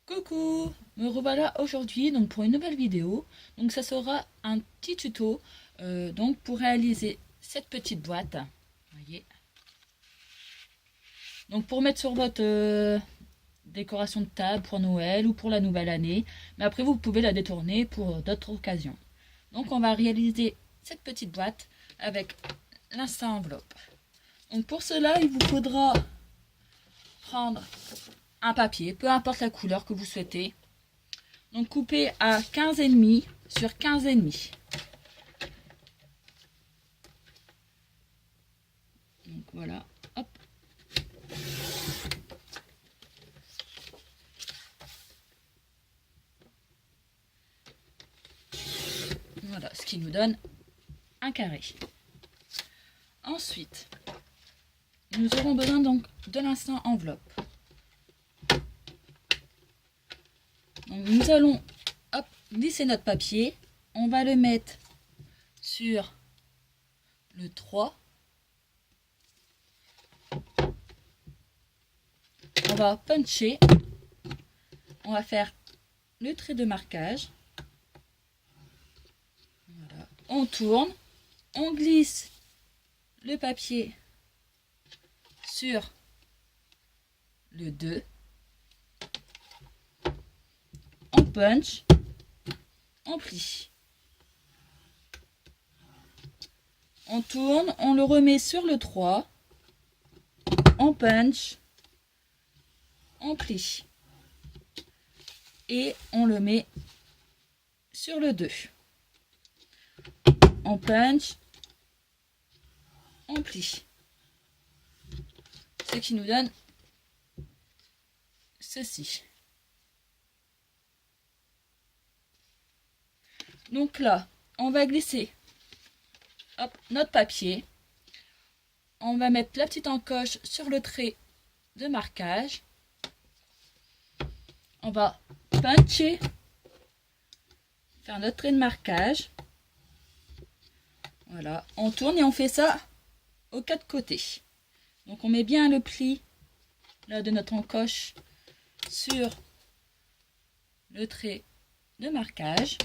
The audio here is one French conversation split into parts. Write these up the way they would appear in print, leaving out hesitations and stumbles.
Coucou, me revoilà aujourd'hui donc pour une nouvelle vidéo. Donc ça sera un petit tuto donc pour réaliser cette petite boîte. Voyez. Donc pour mettre sur votre décoration de table pour Noël ou pour la nouvelle année. Mais après vous pouvez la détourner pour d'autres occasions. Donc on va réaliser cette petite boîte avec l'instant enveloppe. Donc pour cela il vous faudra prendre un papier, peu importe la couleur que vous souhaitez. Donc coupé à 15,5 sur 15,5. Donc voilà, hop. Voilà, ce qui nous donne un carré. Ensuite, nous aurons besoin donc de l'instant enveloppe. Donc nous allons hop, glisser notre papier. On va le mettre sur le 3. On va puncher. On va faire le trait de marquage. Voilà. On tourne. On glisse le papier sur le 2. On punch. On plie. On tourne. On le remet sur le 3. On punch. On plie. Et on le met sur le 2. On punch, on plie. Ce qui nous donne ceci. Donc là, on va glisser hop, notre papier. On va mettre la petite encoche sur le trait de marquage. On va puncher, faire notre trait de marquage. Voilà, on tourne et on fait ça aux 4 côtés. Donc on met bien le pli là de notre encoche sur le trait de marquage.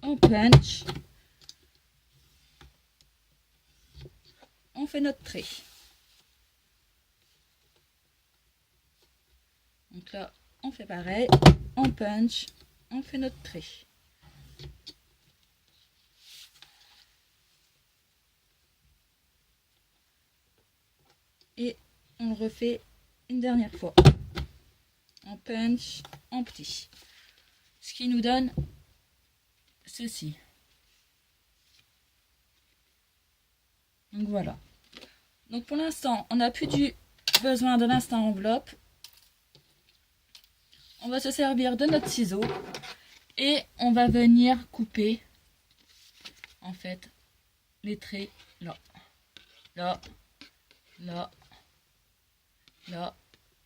On punch. On fait notre trait. Donc là, on fait pareil. On punch. On fait notre trait. Et on le refait une dernière fois. On punch, on plie. Ce qui nous donne ceci. Donc voilà. Donc pour l'instant, on n'a plus besoin de l'instant enveloppe. On va se servir de notre ciseau et on va venir couper en fait les traits là, là, là, là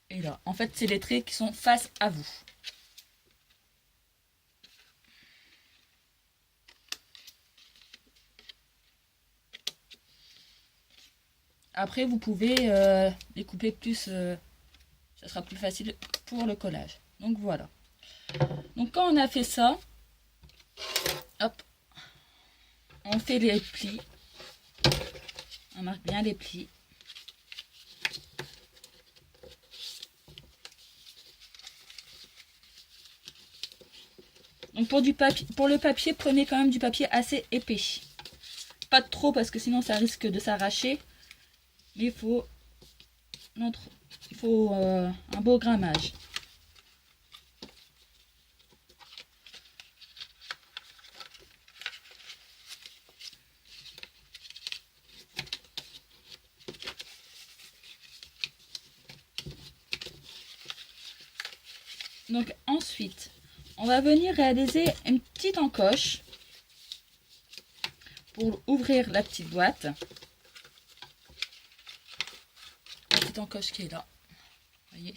et là. En fait, c'est les traits qui sont face à vous. Après, vous pouvez les couper plus, ça sera plus facile pour le collage. Donc voilà. Donc quand on a fait ça, hop, on fait les plis. On marque bien les plis. Donc pour le papier, prenez quand même du papier assez épais. Pas trop parce que sinon ça risque de s'arracher. Mais il faut un beau grammage. Donc ensuite, on va venir réaliser une petite encoche pour ouvrir la petite boîte. La petite encoche qui est là. Voyez.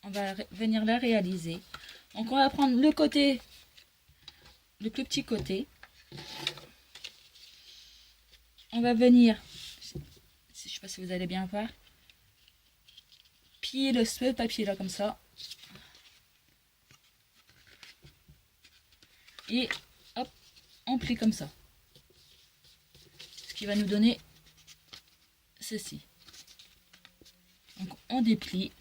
On va venir la réaliser. Donc on va prendre le côté, le plus petit côté. On va venir, je ne sais pas si vous allez bien voir, plier ce papier là comme ça. Et hop, on plie comme ça. Ce qui va nous donner ceci. Donc on déplie,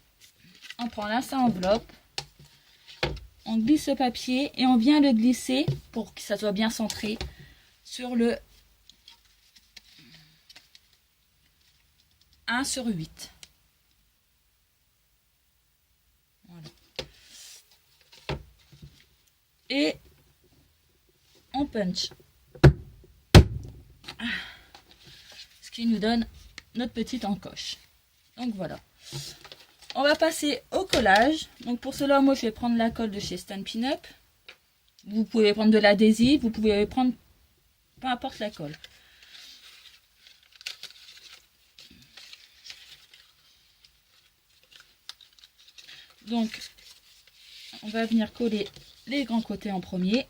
on prend la enveloppe, on glisse ce papier et on vient le glisser pour que ça soit bien centré sur le 1/8. Voilà. Et on punch. Ce qui nous donne notre petite encoche. Donc voilà. On va passer au collage. Donc pour cela, moi je vais prendre la colle de chez Stampin' Up. Vous pouvez prendre de l'adhésif, vous pouvez prendre peu importe la colle. Donc on va venir coller les grands côtés en premier.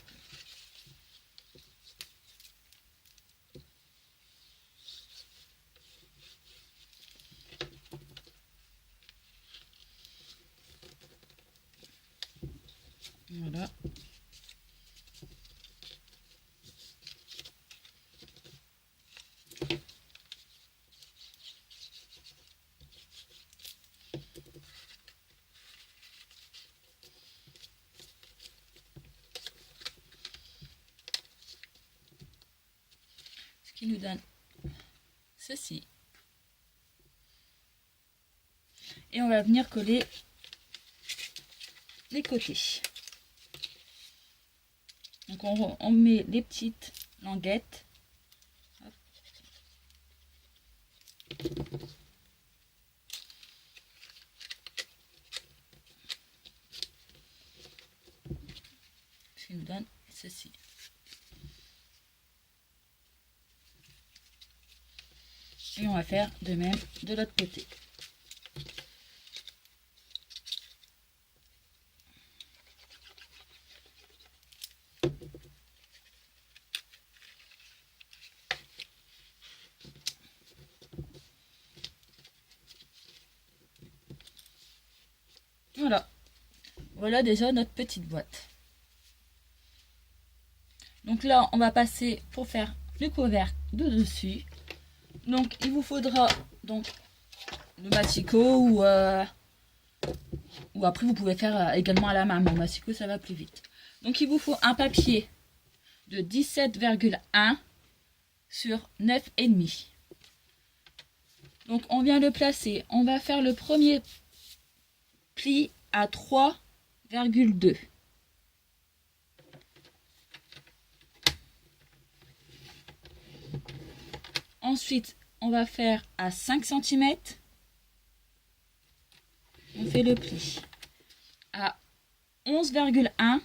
Voilà. Ce qui nous donne ceci. Et on va venir coller les côtés. Donc on met les petites languettes. Hop. Ce qui nous donne ceci. Et on va faire de même de l'autre côté. Voilà. Voilà déjà notre petite boîte. Donc là, on va passer pour faire le couvercle de dessus. Donc il vous faudra donc le Matico ou après vous pouvez faire également à la main. Mais au Matico ça va plus vite. Donc il vous faut un papier de 17,1 sur 9,5. Donc on vient le placer. On va faire le premier pli à 3,2. Ensuite, on va faire à 5 cm. On fait le pli à 11,1.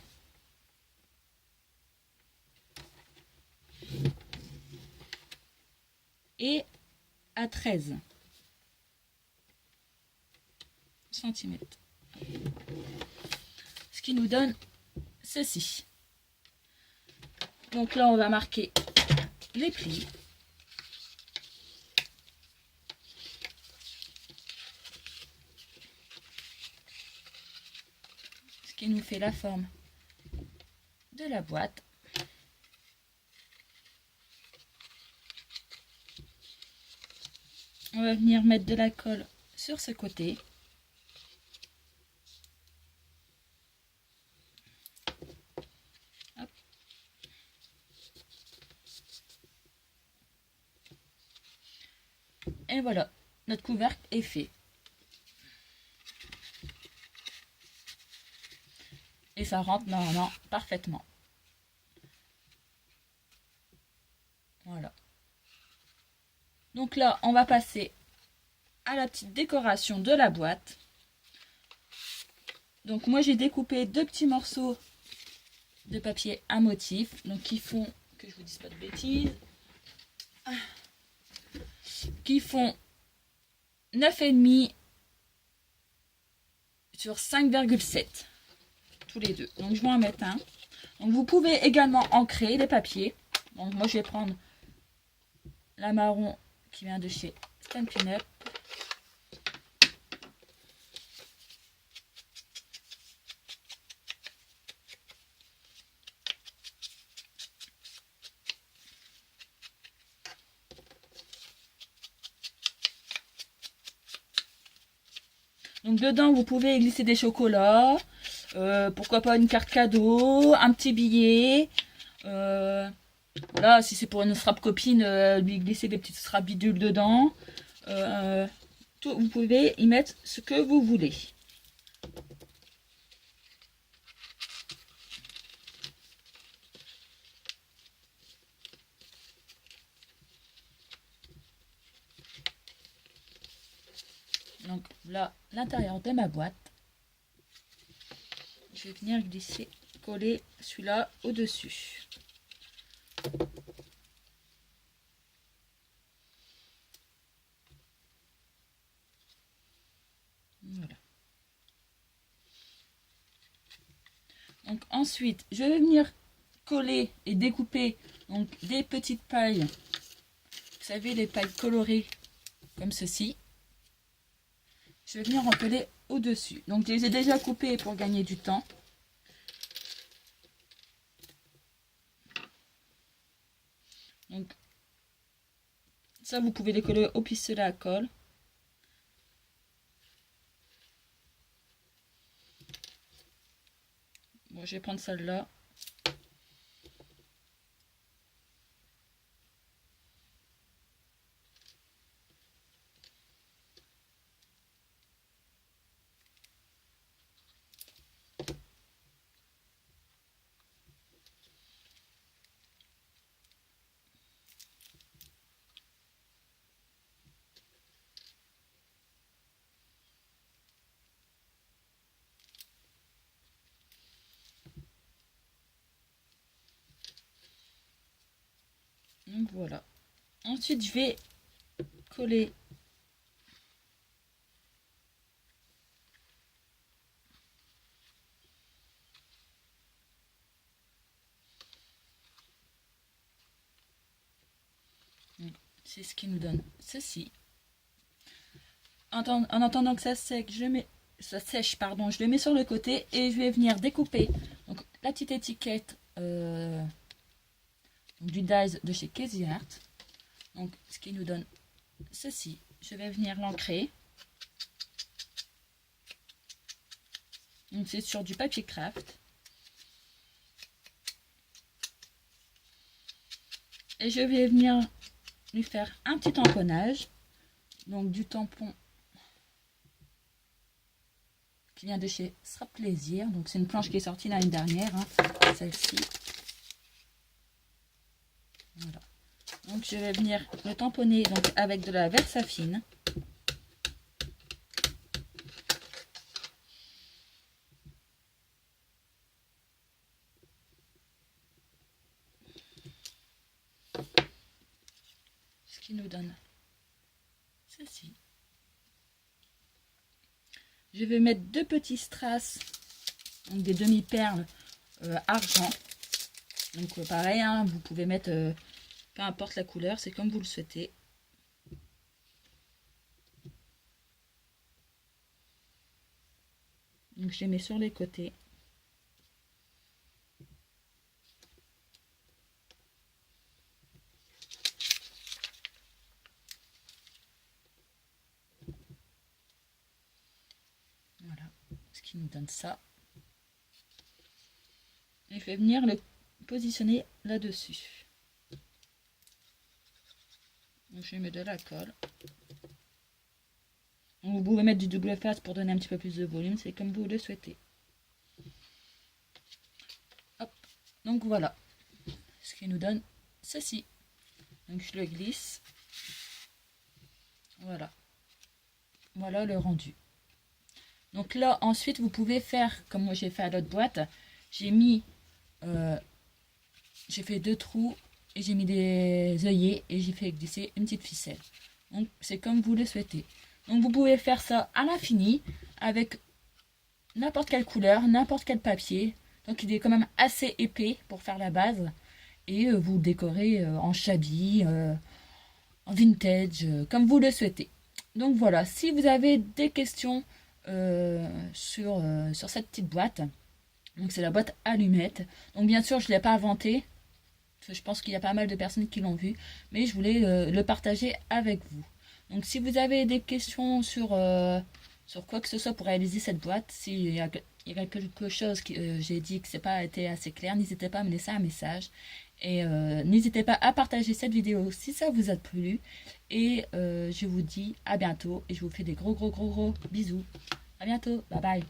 Et à 13 cm. Ce qui nous donne ceci. Donc là, on va marquer les plis. Ce qui nous fait la forme de la boîte. On va venir mettre de la colle sur ce côté. Hop. Et voilà, notre couvercle est fait. Et ça rentre normalement parfaitement. Voilà. Donc là, on va passer à la petite décoration de la boîte. Donc moi, j'ai découpé 2 petits morceaux de papier à motif. Donc qui font, que je vous dise pas de bêtises, qui font 9,5 sur 5,7. Tous les deux. Donc je vais en mettre un. Donc vous pouvez également ancrer les papiers. Donc moi, je vais prendre la marron qui vient de chez Stampin' Up. Donc dedans, vous pouvez glisser des chocolats, pourquoi pas une carte cadeau, un petit billet. Voilà, si c'est pour une strap copine, lui glisser des petites straps bidules dedans. Tout, vous pouvez y mettre ce que vous voulez. Donc là, l'intérieur de ma boîte. Je vais venir glisser, coller celui-là au-dessus. Voilà. Donc ensuite, je vais venir coller et découper donc des petites pailles. Vous savez, les pailles colorées comme ceci. Je vais venir en coller au-dessus. Donc je les ai déjà coupées pour gagner du temps. Donc ça, vous pouvez les coller au pistolet à colle. Bon, je vais prendre celle-là. Donc voilà. Ensuite, je vais coller c'est ce qui nous donne ceci. En attendant que ça sèche, pardon, je le mets sur le côté et je vais venir découper donc la petite étiquette du dies de chez Casey Art. Donc ce qui nous donne ceci. Je vais venir l'ancrer. Donc c'est sur du papier craft. Et je vais venir lui faire un petit tamponnage. Donc du tampon qui vient de chez Sera Plaisir. Donc c'est une planche qui est sortie l'année dernière, hein, celle-ci. Voilà. Donc je vais venir le tamponner donc avec de la Versafine. Ce qui nous donne ceci. Je vais mettre deux petits strass, donc des demi-perles argent. Donc pareil, hein, vous pouvez mettre peu importe la couleur, c'est comme vous le souhaitez. Donc je les mets sur les côtés. Voilà, ce qui nous donne ça. Et je vais venir le positionner là-dessus. Donc je mets de la colle. Donc, vous pouvez mettre du double face pour donner un petit peu plus de volume, c'est comme vous le souhaitez. Hop. Donc voilà, ce qui nous donne ceci. Donc je le glisse. Voilà. Voilà le rendu. Donc là, ensuite, vous pouvez faire comme moi j'ai fait à l'autre boîte. J'ai mis, j'ai fait deux trous et j'ai mis des œillets et j'ai fait glisser une petite ficelle. Donc c'est comme vous le souhaitez. Donc vous pouvez faire ça à l'infini avec n'importe quelle couleur, n'importe quel papier. Donc il est quand même assez épais pour faire la base. Et vous décorez en shabby, en vintage, comme vous le souhaitez. Donc voilà, si vous avez des questions sur cette petite boîte, donc c'est la boîte allumette. Donc bien sûr, je ne l'ai pas inventée. Je pense qu'il y a pas mal de personnes qui l'ont vu, mais je voulais le partager avec vous. Donc si vous avez des questions sur sur quoi que ce soit pour réaliser cette boîte. Il y a quelque chose que j'ai dit que c'est pas été assez clair, n'hésitez pas à me laisser un message. Et n'hésitez pas à partager cette vidéo si ça vous a plu. Et je vous dis à bientôt. Et je vous fais des gros bisous. À bientôt. Bye bye.